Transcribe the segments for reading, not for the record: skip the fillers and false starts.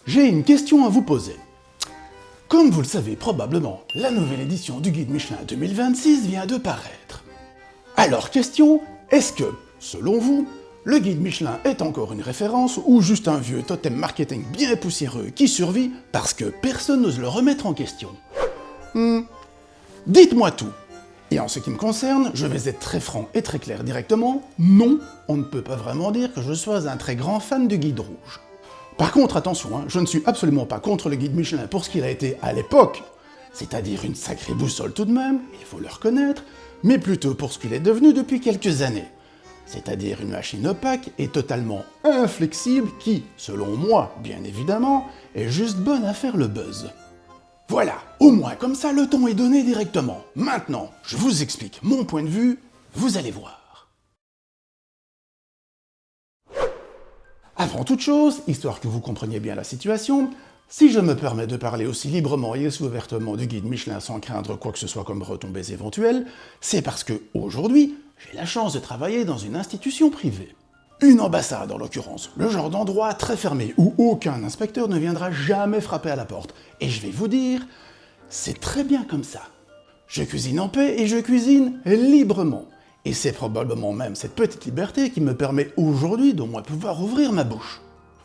j'ai une question à vous poser. Comme vous le savez probablement, la nouvelle édition du Guide Michelin 2026 vient de paraître. Alors question, est-ce que, selon vous, le Guide Michelin est encore une référence ou juste un vieux totem marketing bien poussiéreux qui survit parce que personne n'ose le remettre en question? Dites-moi tout. Et en ce qui me concerne, je vais être très franc et très clair directement, non, on ne peut pas vraiment dire que je sois un très grand fan du Guide Rouge. Par contre, attention, je ne suis absolument pas contre le Guide Michelin pour ce qu'il a été à l'époque, c'est-à-dire une sacrée boussole tout de même, il faut le reconnaître, mais plutôt pour ce qu'il est devenu depuis quelques années, c'est-à-dire une machine opaque et totalement inflexible qui, selon moi, bien évidemment, est juste bonne à faire le buzz. Voilà, au moins comme ça le ton est donné directement. Maintenant, je vous explique mon point de vue, vous allez voir. Avant toute chose, histoire que vous compreniez bien la situation, si je me permets de parler aussi librement et aussi ouvertement du Guide Michelin sans craindre quoi que ce soit comme retombées éventuelles, c'est parce que, aujourd'hui, j'ai la chance de travailler dans une institution privée. Une ambassade en l'occurrence, le genre d'endroit très fermé où aucun inspecteur ne viendra jamais frapper à la porte. Et je vais vous dire, c'est très bien comme ça. Je cuisine en paix et je cuisine librement. Et c'est probablement même cette petite liberté qui me permet aujourd'hui d'au moins pouvoir ouvrir ma bouche.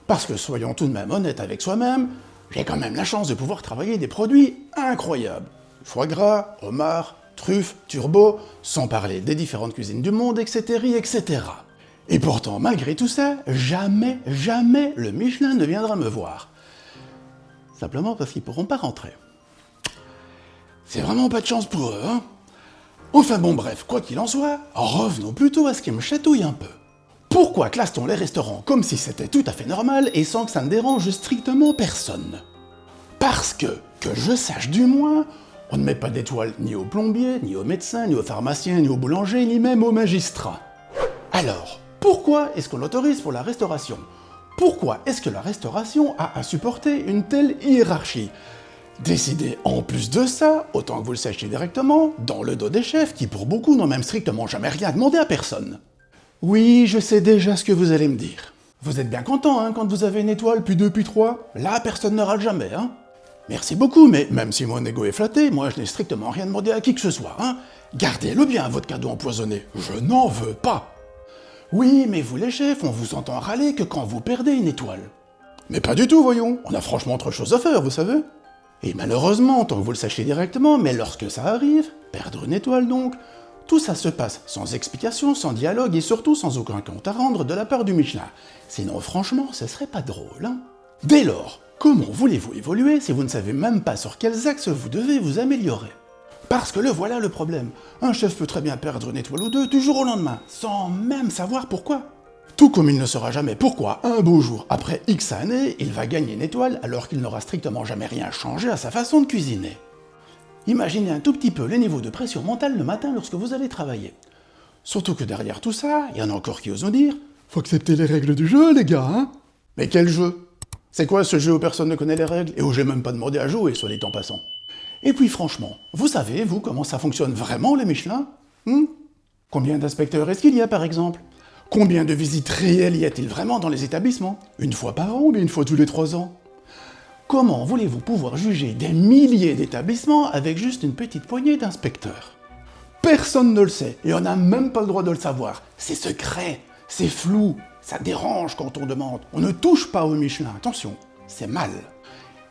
Parce que soyons tout de même honnêtes avec soi-même, j'ai quand même la chance de pouvoir travailler des produits incroyables. Foie gras, homard, truffes, turbo, sans parler des différentes cuisines du monde, etc., etc. Et pourtant, malgré tout ça, jamais le Michelin ne viendra me voir. Simplement parce qu'ils pourront pas rentrer. C'est vraiment pas de chance pour eux, hein. Enfin bon bref, quoi qu'il en soit, revenons plutôt à ce qui me chatouille un peu. Pourquoi classe-t-on les restaurants comme si c'était tout à fait normal et sans que ça ne dérange strictement personne? Parce que je sache du moins, on ne met pas d'étoiles ni aux plombiers, ni aux médecins, ni aux pharmaciens, ni aux boulangers, ni même aux magistrats. Alors, pourquoi est-ce qu'on l'autorise pour la restauration? Pourquoi est-ce que la restauration a à supporter une telle hiérarchie? Décidez en plus de ça, autant que vous le sachiez directement, dans le dos des chefs qui pour beaucoup n'ont même strictement jamais rien demandé à personne. Oui, je sais déjà ce que vous allez me dire. Vous êtes bien content, hein, quand vous avez une étoile, puis deux, puis trois. Là, personne ne râle jamais, hein. Merci beaucoup, mais même si mon ego est flatté, moi je n'ai strictement rien demandé à qui que ce soit, hein. Gardez-le bien, votre cadeau empoisonné. Je n'en veux pas. Oui, mais vous les chefs, on vous entend râler que quand vous perdez une étoile. Mais pas du tout, voyons. On a franchement autre chose à faire, vous savez. Et malheureusement, tant que vous le sachiez directement, mais lorsque ça arrive, perdre une étoile donc, tout ça se passe sans explication, sans dialogue et surtout sans aucun compte à rendre de la part du Michelin. Sinon, franchement, ce serait pas drôle, hein. Dès lors, comment voulez-vous évoluer si vous ne savez même pas sur quels axes vous devez vous améliorer? Parce que voilà le problème. Un chef peut très bien perdre une étoile ou deux du jour au lendemain, sans même savoir pourquoi. Tout comme il ne saura jamais pourquoi, un beau jour, après X années, il va gagner une étoile alors qu'il n'aura strictement jamais rien changé à sa façon de cuisiner. Imaginez un tout petit peu les niveaux de pression mentale le matin lorsque vous allez travailler. Surtout que derrière tout ça, il y en a encore qui osent nous dire « Faut accepter les règles du jeu, les gars, hein ?» Mais quel jeu? C'est quoi ce jeu où personne ne connaît les règles et où j'ai même pas demandé à jouer, soit dit en passant? Et puis franchement, vous savez, vous, comment ça fonctionne vraiment, les Michelin? Combien d'inspecteurs est-ce qu'il y a, par exemple? Combien de visites réelles y a-t-il vraiment dans les établissements? Une fois par an ou bien une fois tous les 3 ans? Comment voulez-vous pouvoir juger des milliers d'établissements avec juste une petite poignée d'inspecteurs? Personne ne le sait, et on n'a même pas le droit de le savoir. C'est secret, c'est flou, ça dérange quand on demande. On ne touche pas au Michelin, attention, c'est mal.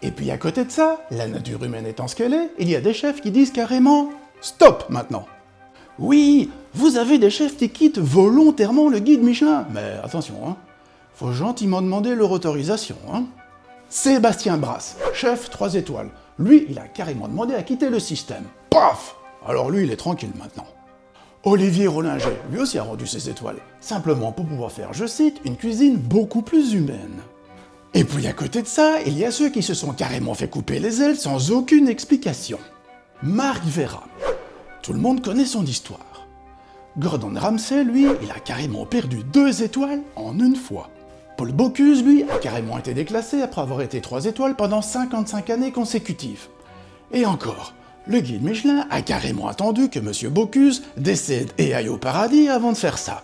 Et puis à côté de ça, la nature humaine étant ce qu'elle est, il y a des chefs qui disent carrément « Stop maintenant !» Oui, vous avez des chefs qui quittent volontairement le guide Michelin, mais attention, hein, faut gentiment demander leur autorisation, hein. Sébastien Brasse, chef 3 étoiles, lui, il a carrément demandé à quitter le système. Paf! Alors lui, il est tranquille maintenant. Olivier Rollinger, lui aussi a rendu ses étoiles, simplement pour pouvoir faire, je cite, une cuisine beaucoup plus humaine. Et puis à côté de ça, il y a ceux qui se sont carrément fait couper les ailes sans aucune explication. Marc Vera. Tout le monde connaît son histoire. Gordon Ramsay, lui, il a carrément perdu 2 étoiles en une fois. Paul Bocuse, lui, a carrément été déclassé après avoir été 3 étoiles pendant 55 années consécutives. Et encore, le guide Michelin a carrément attendu que Monsieur Bocuse décède et aille au paradis avant de faire ça.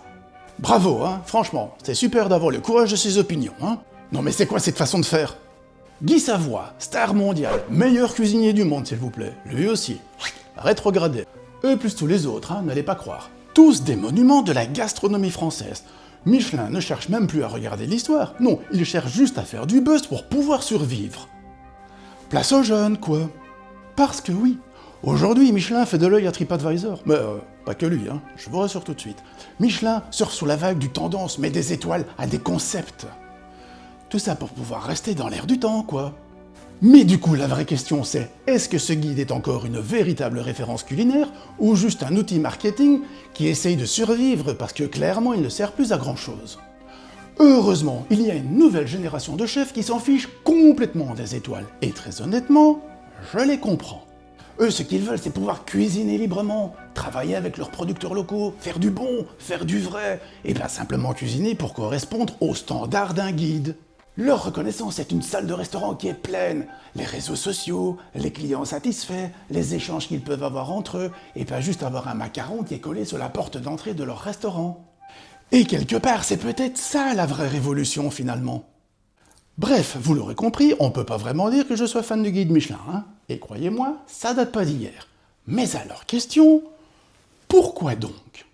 Bravo, hein, franchement, c'est super d'avoir le courage de ses opinions, hein. Non mais c'est quoi cette façon de faire? Guy Savoie, star mondiale, meilleur cuisinier du monde s'il vous plaît, lui aussi, rétrogradé. Eux plus tous les autres, hein, n'allez pas croire. Tous des monuments de la gastronomie française. Michelin ne cherche même plus à regarder l'histoire, non, il cherche juste à faire du buzz pour pouvoir survivre. Place aux jeunes, quoi. Parce que oui, aujourd'hui Michelin fait de l'œil à TripAdvisor, mais pas que lui, hein, je vous rassure tout de suite. Michelin surfe sur la vague du tendance, met des étoiles à des concepts. Tout ça pour pouvoir rester dans l'air du temps, quoi. Mais du coup, la vraie question c'est, est-ce que ce guide est encore une véritable référence culinaire ou juste un outil marketing qui essaye de survivre parce que clairement il ne sert plus à grand chose? Heureusement, il y a une nouvelle génération de chefs qui s'en fichent complètement des étoiles. Et très honnêtement, je les comprends. Eux, ce qu'ils veulent, c'est pouvoir cuisiner librement, travailler avec leurs producteurs locaux, faire du bon, faire du vrai, et pas simplement cuisiner pour correspondre aux standards d'un guide. Leur reconnaissance est une salle de restaurant qui est pleine, les réseaux sociaux, les clients satisfaits, les échanges qu'ils peuvent avoir entre eux, et pas juste avoir un macaron qui est collé sur la porte d'entrée de leur restaurant. Et quelque part, c'est peut-être ça la vraie révolution finalement. Bref, vous l'aurez compris, on peut pas vraiment dire que je sois fan du guide Michelin, hein. Et croyez-moi, ça date pas d'hier. Mais alors, question, pourquoi donc?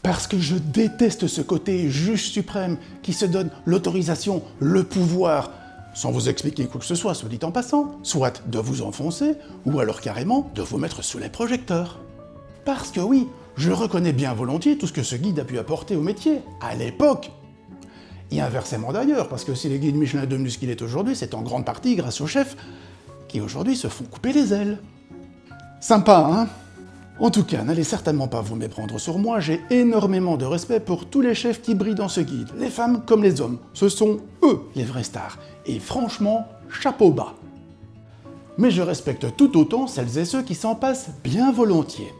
Parce que je déteste ce côté juge suprême qui se donne l'autorisation, le pouvoir, sans vous expliquer quoi que ce soit, soit dit en passant, soit de vous enfoncer, ou alors carrément de vous mettre sous les projecteurs. Parce que oui, je reconnais bien volontiers tout ce que ce guide a pu apporter au métier, à l'époque. Et inversement d'ailleurs, parce que si le guide Michelin est devenu ce qu'il est aujourd'hui, c'est en grande partie grâce aux chefs qui aujourd'hui se font couper les ailes. Sympa, hein? En tout cas, n'allez certainement pas vous méprendre sur moi, j'ai énormément de respect pour tous les chefs qui brillent dans ce guide, les femmes comme les hommes. Ce sont eux les vraies stars. Et franchement, chapeau bas. Mais je respecte tout autant celles et ceux qui s'en passent bien volontiers.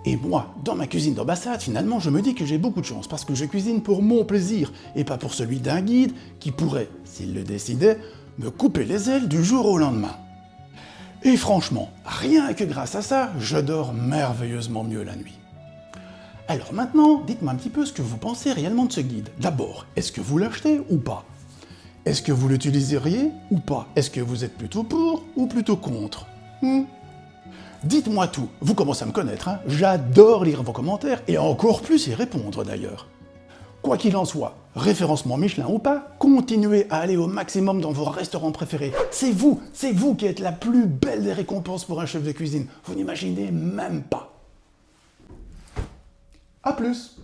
Et moi, dans ma cuisine d'ambassade, finalement, je me dis que j'ai beaucoup de chance, parce que je cuisine pour mon plaisir, et pas pour celui d'un guide qui pourrait, s'il le décidait, me couper les ailes du jour au lendemain. Et franchement, rien que grâce à ça, je dors merveilleusement mieux la nuit. Alors maintenant, dites-moi un petit peu ce que vous pensez réellement de ce guide. D'abord, est-ce que vous l'achetez ou pas? Est-ce que vous l'utiliseriez ou pas? Est-ce que vous êtes plutôt pour ou plutôt contre? Dites-moi tout, vous commencez à me connaître, hein. J'adore lire vos commentaires et encore plus y répondre d'ailleurs. Quoi qu'il en soit, référencement Michelin ou pas, continuez à aller au maximum dans vos restaurants préférés. C'est vous qui êtes la plus belle des récompenses pour un chef de cuisine. Vous n'imaginez même pas. A plus.